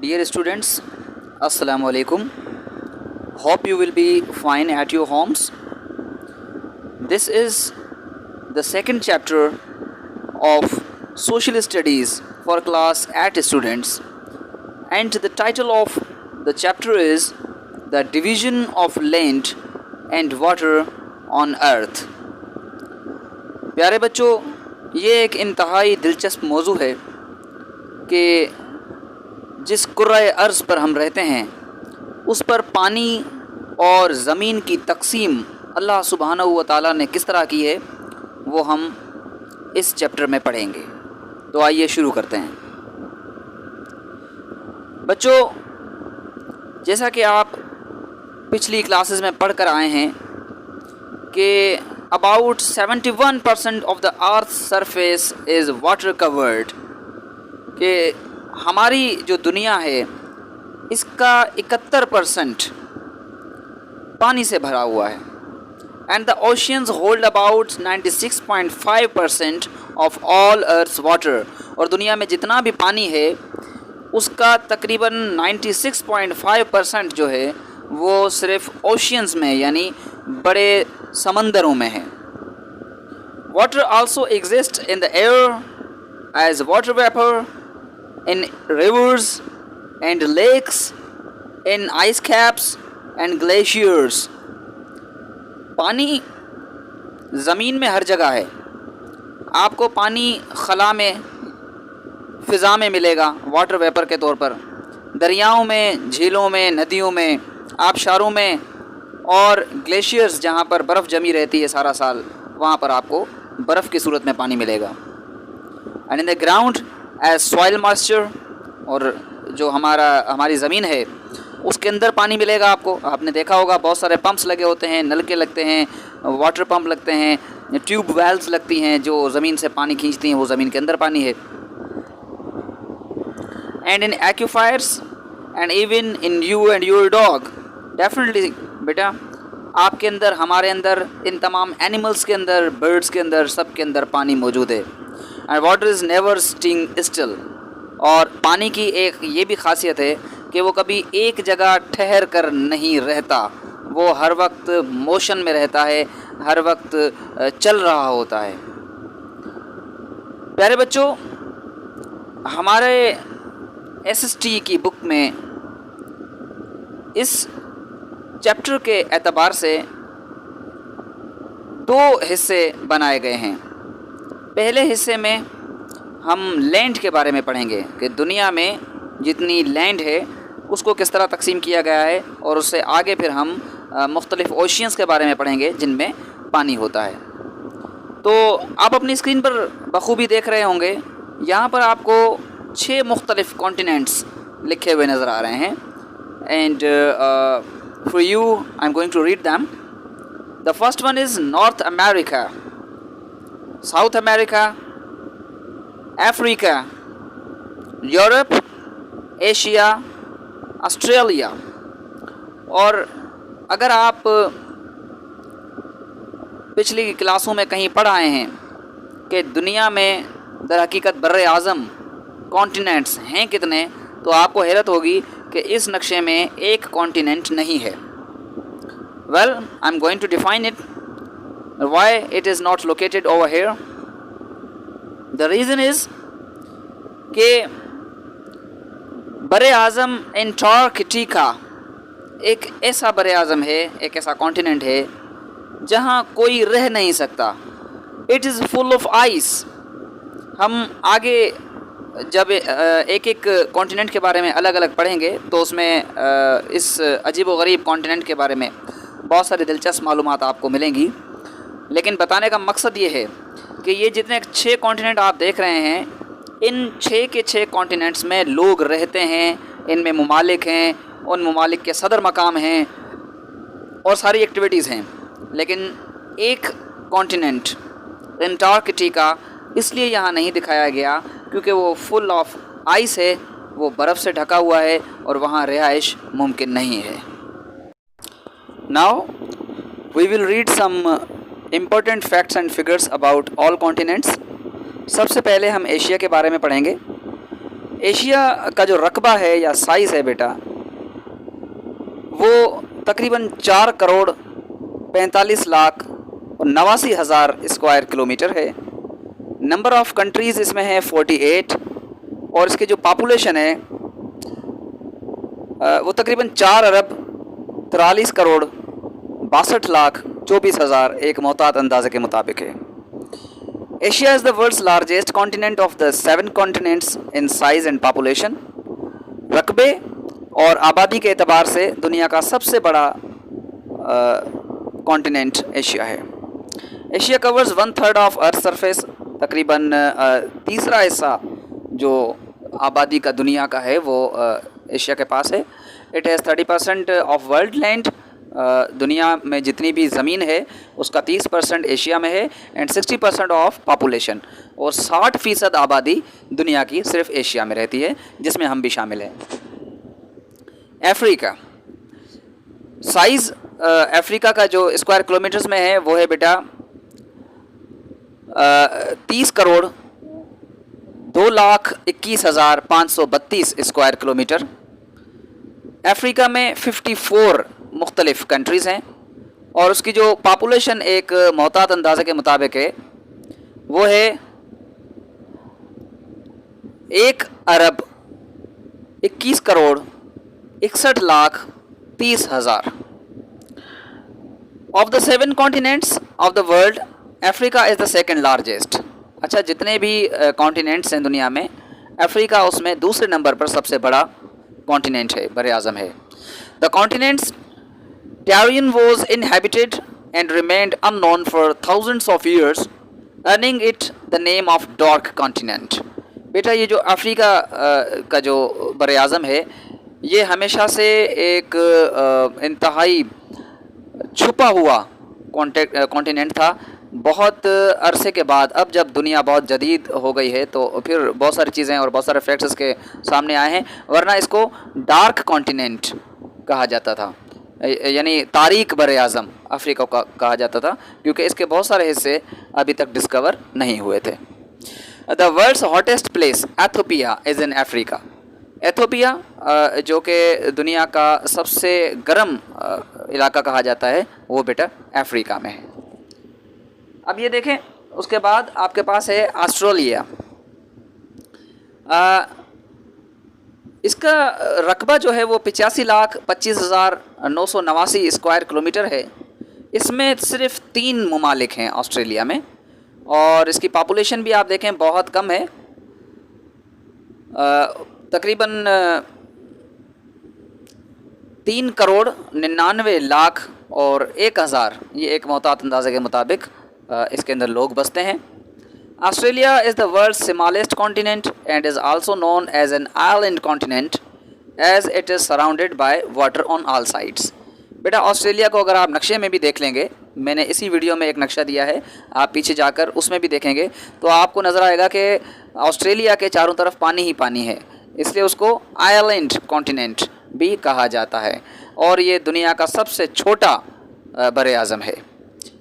Dear students, Assalamu alaikum. Hope you will be fine at your homes. This is the second chapter of Social Studies for class 8 students, and the title of the chapter is The Division of Land and Water on Earth. प्यारे बच्चों, ये एक इंतहाई दिलचस्प मौजू है कि जिस कुर्राए अर्ज़ पर हम रहते हैं उस पर पानी और ज़मीन की तकसीम अल्लाह सुब्हानहू व तआला ने किस तरह की है वो हम इस चैप्टर में पढ़ेंगे। तो आइए शुरू करते हैं। बच्चों, जैसा कि आप पिछली क्लासेस में पढ़ कर आए हैं कि about 71% of the earth surface is water covered, कि हमारी जो दुनिया है इसका 71% पानी से भरा हुआ है। And the oceans hold about 96.5% of all earth's water, और दुनिया में जितना भी पानी है उसका तकरीबन 96.5% जो है वो सिर्फ ओशियंस में यानी बड़े समंदरों में है। Water also exist in the air as water vapour, in rivers and lakes, in ice caps and glaciers. पानी ज़मीन में हर जगह है। आपको पानी खला में, फ़िज़ा में मिलेगा वाटर वेपर के तौर पर, दरियाओं में, झीलों में, नदियों में, आबशारों में, और ग्लेशियर्स जहाँ पर बर्फ़ जमी रहती है सारा साल, वहाँ पर आपको बर्फ़ की सूरत में पानी मिलेगा। And in the ground as soil moisture, और जो हमारी ज़मीन है उसके अंदर पानी मिलेगा आपको। आपने देखा होगा बहुत सारे पंप्स लगे होते हैं, नलके लगते हैं, वाटर पंप लगते हैं, ट्यूब वेल्स लगती हैं जो ज़मीन से पानी खींचती हैं, वो ज़मीन के अंदर पानी है। And in aquifers and even in you and your dog, definitely बेटा आपके अंदर, हमारे अंदर, इन तमाम एनिमल्स के अंदर, बर्ड्स के अंदर, सब के अंदर पानी मौजूद है। And water is never sting still, और पानी की एक ये भी खासियत है कि वो कभी एक जगह ठहर कर नहीं रहता, वो हर वक्त मोशन में रहता है, हर वक्त चल रहा होता है। प्यारे बच्चों, हमारे एसएसटी की बुक में इस चैप्टर के एतबार से दो हिस्से बनाए गए हैं। पहले हिस्से में हम लैंड के बारे में पढ़ेंगे कि दुनिया में जितनी लैंड है उसको किस तरह तकसीम किया गया है, और उससे आगे फिर हम मुख्तलिफ ओशियंस के बारे में पढ़ेंगे जिनमें पानी होता है। तो आप अपनी स्क्रीन पर बखूबी देख रहे होंगे, यहाँ पर आपको 6 मुख्तलिफ कॉन्टिनेंट्स लिखे हुए नज़र आ रहे हैं। And for you I am going to read them. The first one is North America, South America, Africa, Europe, Asia, Australia. और अगर आप पिछली क्लासों में कहीं पढ़ आए हैं कि दुनिया में दर हकीकत बर्रे आज़म कॉन्टिनेंट्स हैं कितने, तो आपको हैरत होगी कि इस नक्शे में एक कॉन्टिनेंट नहीं है। Well, I am going to define it, why it is not located over here. The reason is कि बरे आज़म एंटार्कटिका एक ऐसा बरे आज़म है, एक ऐसा कॉन्टिनेंट है जहाँ कोई रह नहीं सकता। It is full of ice. हम आगे जब एक एक कॉन्टिनेंट के बारे में अलग अलग पढ़ेंगे तो उसमें इस अजीब व गरीब कॉन्टिनेंट के बारे में बहुत सारी दिलचस्प मालूमात आपको मिलेंगी। लेकिन बताने का मकसद ये है कि ये जितने 6 कॉन्टिनेंट आप देख रहे हैं, इन 6 के 6 कॉन्टिनेंट्स में लोग रहते हैं, इनमें ममालिक हैं, उन ममालिक के सदर मकाम हैं और सारी एक्टिविटीज़ हैं। लेकिन एक कॉन्टिनेंट एंटार्कटिका इसलिए यहाँ नहीं दिखाया गया क्योंकि वो फुल ऑफ आइस है, वो बर्फ़ से ढका हुआ है और वहाँ रिहाइश मुमकिन नहीं है। Now we will read some important facts and figures about all continents. सबसे पहले हम एशिया के बारे में पढ़ेंगे। एशिया का जो रकबा है या साइज़ है बेटा, वो तकरीबन 4 करोड़ 45 लाख और 89 हज़ार स्क्वायर किलोमीटर है। नंबर ऑफ़ कंट्रीज़ इसमें है 48 और इसकी जो पॉपुलेशन है वो तकरीबन 4 अरब 43 करोड़ 62 लाख 24 हज़ार एक मोहतात अंदाजे के मुताबिक है। Asia is the world's largest continent of the 7 continents in size and population. रकबे और आबादी के एतबार से दुनिया का सबसे बड़ा कॉन्टिनेंट एशिया है। Asia covers 1/3 of earth surface, तकरीबन तीसरा हिस्सा जो आबादी का दुनिया का है वो एशिया के पास है। It has 30% of world land, दुनिया में जितनी भी ज़मीन है उसका 30% एशिया में है एंड 60% ऑफ पॉपुलेशन, और 60% आबादी दुनिया की सिर्फ एशिया में रहती है, जिसमें हम भी शामिल हैं। अफ्रीका साइज़ अफ्रीका का जो स्क्वायर किलोमीटर्स में है वो है बेटा 30 करोड़ 2,21,532 स्क्वायर किलोमीटर। अफ्रीका में 54 मुख्तलिफ़ कंट्रीज़ हैं और उसकी जो पॉपुलेशन एक मोहतात अंदाज़े के मुताबिक है वो है 1 अरब 21 करोड़ 61 लाख 30 हज़ार। Of the 7 continents of the world, Africa is the second largest. अच्छा, जितने भी कॉन्टिनेंट्स हैं दुनिया में, अफ्रीका उसमें दूसरे नंबर पर सबसे बड़ा कॉन्टिनेंट है, बर आज़म है। द कॉन्टिनेंट्स टेरियन was inhabited and remained unknown for thousands of years, earning it the name of dark continent. बेटा, ये जो अफ्रीका का जो बर आज़म है ये हमेशा से एक इंतहाई छुपा हुआ कॉन्टिनेंट था। बहुत अरसे के बाद अब जब दुनिया बहुत जदीद हो गई है तो फिर बहुत सारी चीज़ें और बहुत सारे फैक्ट्स इसके सामने आए हैं, वरना इसको डार्क कॉन्टिनेंट कहा जाता था, यानी तारीक बर आज़म अफ्रीका का कहा जाता था, क्योंकि इसके बहुत सारे हिस्से अभी तक डिस्कवर नहीं हुए थे। The world's hottest place Ethiopia is in Africa. Ethiopia जो कि दुनिया का सबसे गर्म इलाका कहा जाता है वो बेटा अफ्रीका में है। अब ये देखें, उसके बाद आपके पास है ऑस्ट्रेलिया। इसका रकबा जो है वो 85,25,989 स्क्वायर किलोमीटर है। इसमें सिर्फ 3 ममालिक हैं ऑस्ट्रेलिया में, और इसकी पॉपुलेशन भी आप देखें बहुत कम है, तकरीबन 3 करोड़ 99 लाख और 1 हज़ार, ये एक मोहतात अंदाजे के मुताबिक इसके अंदर लोग बसते हैं। Australia is the world's smallest continent and is also known as an island continent as it is surrounded by water on all sides. बेटा, ऑस्ट्रेलिया को अगर आप नक्शे में भी देख लेंगे, मैंने इसी वीडियो में एक नक्शा दिया है, आप पीछे जाकर उसमें भी देखेंगे तो आपको नज़र आएगा कि ऑस्ट्रेलिया के चारों तरफ पानी ही पानी है, इसलिए उसको आइलैंड कॉन्टिनेंट भी कहा जाता है। और ये दुनिया का सबसे छोटा बर आज़म है,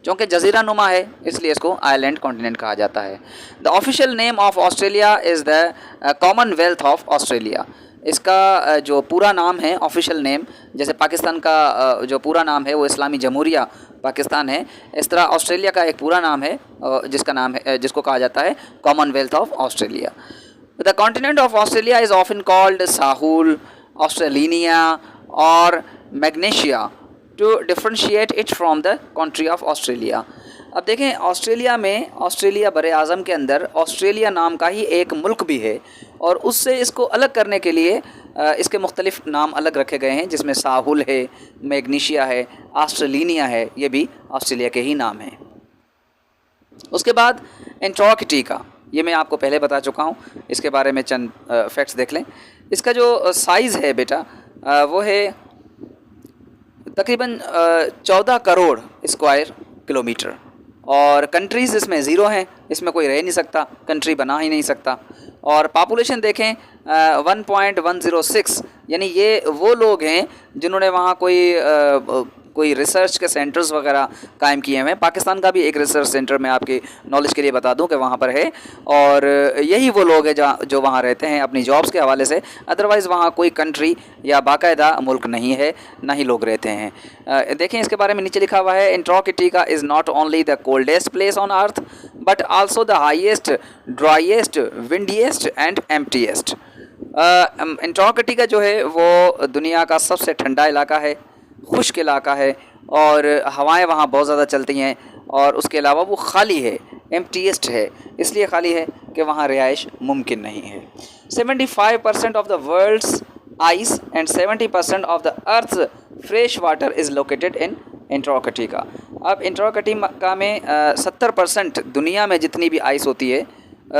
क्योंकि जजीरा नुमा है इसलिए इसको आइलैंड कॉन्टिनेंट कहा जाता है। The official name of Australia is the Commonwealth of Australia. इसका जो पूरा नाम है, ऑफिशियल नेम, जैसे पाकिस्तान का जो पूरा नाम है वो इस्लामी जमहूरिया पाकिस्तान है, इस तरह ऑस्ट्रेलिया का एक पूरा नाम है जिसका नाम है, जिसको कहा जाता है Commonwealth of Australia. The continent of Australia is often called Sahul, Australinea or Meganesia to differentiate it from the country of Australia. अब देखें, ऑस्ट्रेलिया में, ऑस्ट्रेलिया बर आज़म के अंदर ऑस्ट्रेलिया नाम का ही एक मुल्क भी है, और उससे इसको अलग करने के लिए इसके मुख्तलिफ़ नाम अलग रखे गए हैं, जिसमें साहुल है, मैग्नीशिया है, ऑस्ट्रेलिनिया है, ये भी ऑस्ट्रेलिया के ही नाम हैं। उसके बाद एंटार्कटिका, ये मैं आपको पहले बता चुका हूँ, इसके बारे में चंद फैक्ट्स देख लें। इसका जो साइज़ है बेटा वो है तकरीबन 14 करोड़ स्क्वायर किलोमीटर, और कंट्रीज़ इसमें ज़ीरो हैं, इसमें कोई रह नहीं सकता, कंट्री बना ही नहीं सकता। और पॉपुलेशन देखें 1.106, यानी ये वो लोग हैं जिन्होंने वहाँ कोई कोई रिसर्च के सेंटर्स वगैरह कायम किए हुए हैं। पाकिस्तान का भी एक रिसर्च सेंटर मैं आपके नॉलेज के लिए बता दूं कि वहाँ पर है, और यही वो लोग हैं जो वहाँ रहते हैं अपनी जॉब्स के हवाले से। अदरवाइज़ वहाँ कोई कंट्री या बाकायदा मुल्क नहीं है, ना ही लोग रहते हैं। देखें इसके बारे में नीचे लिखा हुआ है, Antarctica is not only the coldest place on earth but also the highest, driest, windiest and emptiest. Antarctica जो है वो दुनिया का सबसे ठंडा इलाका है, खुश्क इलाका है, और हवाएं वहाँ बहुत ज़्यादा चलती हैं, और उसके अलावा वो खाली है, एम्प्टीएस्ट है। इसलिए खाली है कि वहाँ रिहाइश मुमकिन नहीं है। 75% of the world's ice and 70% of the earth's fresh water is located in Antarctica. अब एंटार्कटिका में 70% दुनिया में जितनी भी आइस होती है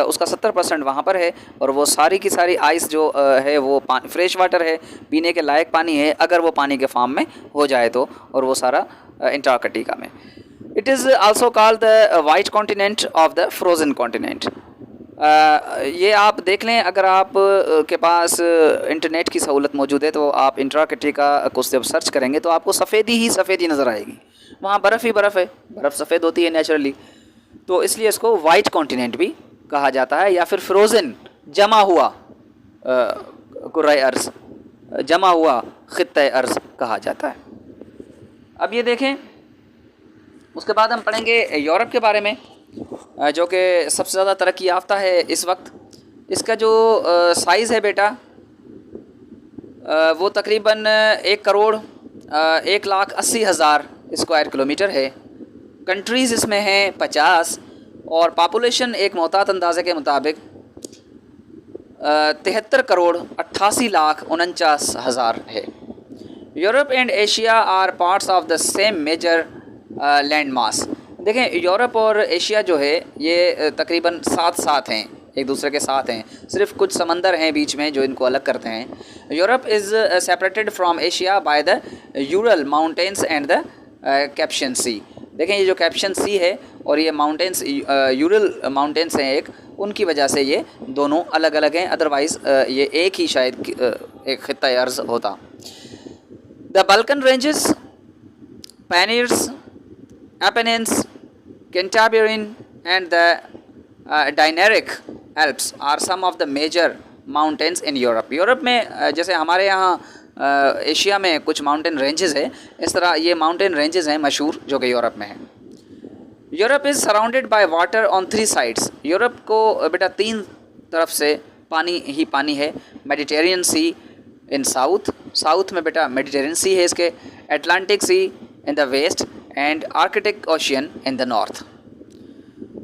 उसका 70% वहाँ पर है, और वो सारी की सारी आइस जो है वो फ्रेश वाटर है, पीने के लायक पानी है अगर वो पानी के फॉर्म में हो जाए तो, और वो सारा एंटार्कटिका में। It is also called the white continent of the frozen continent. ये आप देख लें, अगर आप के पास इंटरनेट की सहूलत मौजूद है तो आप एंटार्कटिका को जब सर्च करेंगे तो आपको सफ़ेदी ही सफ़ेदी नज़र आएगी। वहाँ बर्फ़ ही बर्फ़ है, बर्फ़ सफ़ेद होती है नेचुरली, तो इसलिए इसको वाइट कॉन्टिनेंट भी कहा जाता है, या फिर फ्रोज़न जमा हुआ कुर्रा अर्ज़, जमा हुआ ख़ित्ता अर्ज़ कहा जाता है। अब ये देखें, उसके बाद हम पढ़ेंगे यूरोप के बारे में, जो कि सबसे ज़्यादा तरक्की याफ्ता है इस वक्त। इसका जो साइज़ है बेटा वो तकरीबन 1,80,000 स्क्वायर किलोमीटर है। कंट्रीज़ इसमें हैं 50, और पॉपुलेशन एक मोहतात अंदाज़े के मुताबिक 73,88,49,000 है। Europe and Asia are parts of the same major land mass. देखें, यूरोप और एशिया जो है ये तकरीबन साथ हैं, एक दूसरे के साथ हैं, सिर्फ कुछ समंदर हैं बीच में जो इनको अलग करते हैं। Europe is separated from Asia by the Ural mountains and the Caspian sea. देखें, ये जो कैप्शन सी है और ये माउंटेन्स यूरल माउंटेन्स हैं एक, उनकी वजह से ये दोनों अलग अलग हैं, अदरवाइज़ ये एक ही शायद एक ख़ित्ता अर्ज़ होता। The Balkan ranges, panniers, Apennines, Cantabrian and the Dinaric Alps are some of the major mountains in Europe. Europe में जैसे हमारे यहाँ एशिया में कुछ माउंटेन रेंजेस है, इस तरह ये माउंटेन रेंजेस हैं मशहूर जो कि यूरोप में हैं। Europe is surrounded by water on 3 sides. Europe को बेटा 3 तरफ से पानी ही पानी है। मेडिटेरियन सी इन साउथ में बेटा मेडिटेरियन सी है इसके, Atlantic sea in the west and Arctic ocean in the north.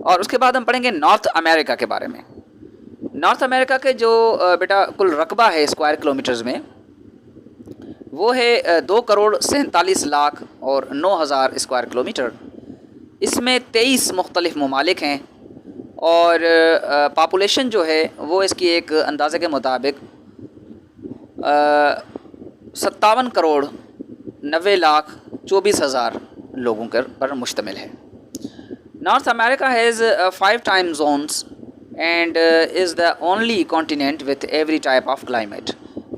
और उसके बाद हम पढ़ेंगे नॉर्थ अमेरिका के बारे में। नॉर्थ अमेरिका के जो बेटा कुल रकबा है स्क्वायर किलोमीटर्स में, वो है 2,47,09,000 स्क्वायर किलोमीटर। इसमें 23 मुख्तलिफ ममालिक हैं, और पॉपुलेशन जो है वो इसकी एक अंदाज़े के मुताबिक 57,90,24,000 लोगों पर मुश्तमिल है। North America has 5 time zones and is the only continent with every type of climate.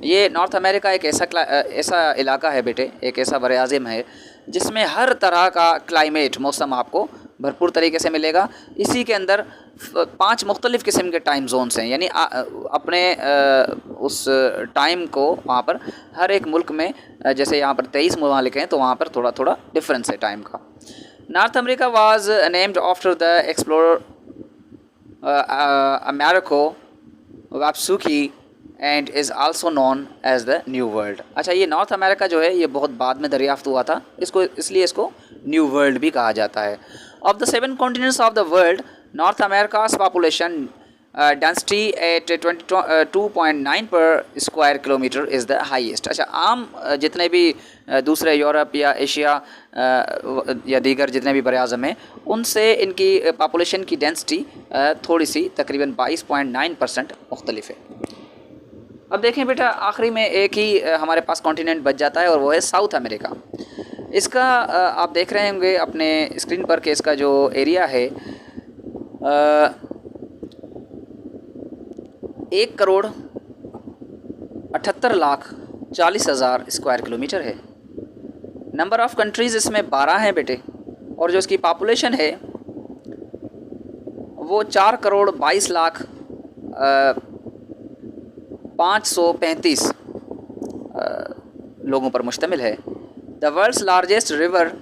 ये नॉर्थ अमेरिका एक ऐसा इलाका है बेटे, एक ऐसा बर-ए-आज़म है जिसमें हर तरह का क्लाइमेट मौसम आपको भरपूर तरीके से मिलेगा। इसी के अंदर 5 मुख्तलिफ़ किस्म के टाइम जोन्स हैं, यानी अपने उस टाइम को वहाँ पर हर एक मुल्क में, जैसे यहाँ पर 23 ममालिक हैं तो वहाँ पर थोड़ा थोड़ा डिफरेंस है टाइम का। North America was named after the explorer Amerigo Vespucci and is also known as the New World. अच्छा, ये नॉर्थ अमेरिका जो है ये बहुत बाद में दरियाफ्त हुआ था, इसलिए इसको न्यू वर्ल्ड भी कहा जाता है। Of the 7 continents of the world, North America's population density at 22.9 per square kilometer is the highest। अच्छा, आम जितने भी दूसरे यूरोप या एशिया या दीगर जितने भी बर-ए-आज़म हैं, उनसे इनकी पॉपुलेशन की डेंसिटी थोड़ी सी तकरीबन 22.9% मुख्तलिफ है। अब देखें बेटा, आखिरी में एक ही हमारे पास कॉन्टिनेंट बच जाता है और वो है साउथ अमेरिका। इसका आप देख रहे होंगे अपने स्क्रीन पर कि इसका जो एरिया है 1,78,40,000 स्क्वायर किलोमीटर है। नंबर ऑफ़ कंट्रीज़ इसमें 12 हैं बेटे, और जो इसकी पॉपुलेशन है वो 4,22,535 लोगों पर मुश्तमिल है। The world's largest river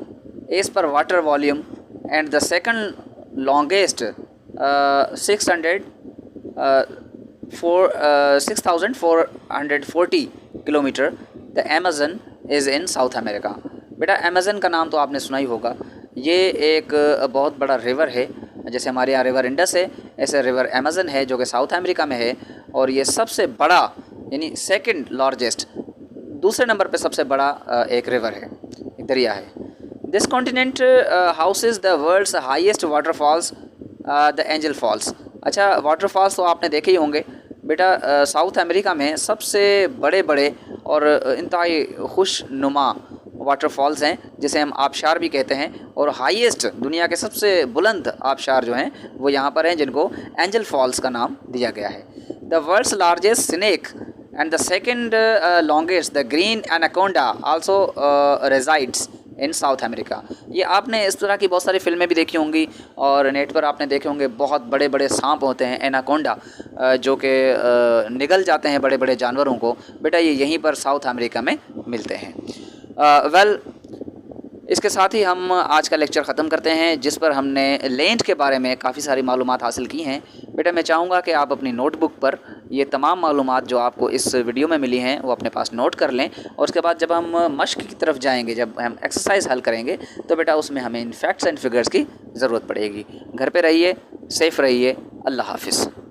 as per water volume and the second longest 6,440 kilometre the Amazon is in South America. बेटा अमेज़न का नाम तो आपने सुना ही होगा। ये एक बहुत बड़ा रिवर है, जैसे हमारे यहाँ रिवर इंडस है, ऐसे रिवर अमेज़न है जो कि साउथ अमेरिका में है, और ये सबसे बड़ा यानी सेकंड लार्जेस्ट, दूसरे नंबर पे सबसे बड़ा एक रिवर है, एक दरिया है। This continent houses the world's highest waterfalls the Angel Falls. अच्छा, वाटरफॉल्स तो आपने देखे ही होंगे बेटा। साउथ अमेरिका में सबसे बड़े बड़े और इंतहाई खुशनुमा वाटरफॉल्स हैं, जिसे हम आबशार भी कहते हैं, और हाईएस्ट दुनिया के सबसे बुलंद आबशार जो हैं वो यहाँ पर हैं, जिनको एंजल फॉल्स का नाम दिया गया है। The world's largest snake and the second longest the green anaconda also resides in South America. ये आपने इस तरह की बहुत सारी फिल्में भी देखी होंगी और नेट पर आपने देखे होंगे, बहुत बड़े बड़े सांप होते हैं एनाकोंडा, जो कि निगल जाते हैं बड़े बड़े जानवरों को। बेटा ये यहीं पर साउथ अमेरिका में मिलते हैं। इसके साथ ही हम आज का लेक्चर ख़त्म करते हैं, जिस पर हमने लैंड के बारे में काफ़ी सारी मालूमात हासिल की हैं। बेटा मैं चाहूँगा कि आप अपनी नोटबुक पर ये तमाम मालूमात जो आपको इस वीडियो में मिली हैं वो अपने पास नोट कर लें, और उसके बाद जब हम मश्क की तरफ जाएंगे, जब हम एक्सरसाइज हल करेंगे, तो बेटा उसमें हमें इन फैक्ट्स एंड फिगर्स की ज़रूरत पड़ेगी। घर पे रहिए, सेफ़ रहिए, अल्लाह हाफ़िज़।